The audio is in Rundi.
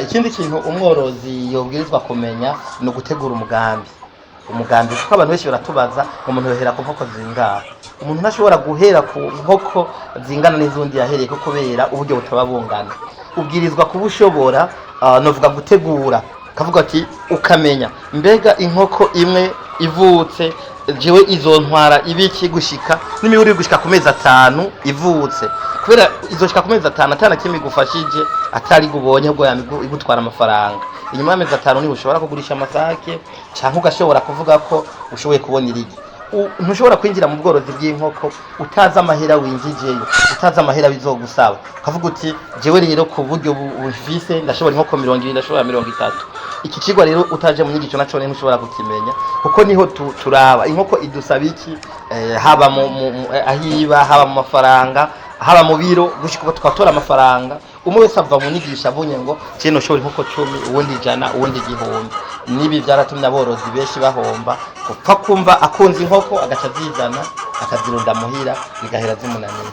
ikindi kintu umworozi yobwirizwa kumenya ni ugutegura umugambi kuko abantu benshi baratubaza umuntu yohera ku nkoko zingana. Umuntu ntashobora guhera ku nkoko zingana n'izundi yahereye ko kubera uburyo butaba bungana. Ubwirizwa kuba ushobora novuga gutegura kavuga ati ukamenya mbega inkoko imwe ivutse jewe izontwara ibiki gushika n'imiburi gushika ku mezi 5 ivutse, kubera izoshika ku mezi 5 atana kimwe gufashije atari gubonye bwo igutwara amafaranga. Inyuma y'amezi 5 ni ushobora kugurisha amasake cyangwa ugashobora kuvuga ko ushoboye kubona irigi. Ntushobora kwinjira mu bworozi bw'inkoko utaza amahera winjijeyo, utaza amahera bizogusaba. Kavuga uti jewe rero ku buryo bufise ndashobora inkoko 20 ndashobora 30. Iki kigwa rero utaje mu nyigisho naco ntushobora kukimenya kuko niho turaba inkoko idusaba iki, haba mu ahiba, haba mu mafaranga, haba mu biro gushika twatora amafaranga. Umwe wese ava mu nyigisho abonye ngo cyeno shobora inkoko 10 uwundi 100 uwundi 1000. Nibi byaratumye aborozi benshi bahomba kupfa kumva akunze inkoko agaca zizana akazirunda muhira bigahera zimunaniye.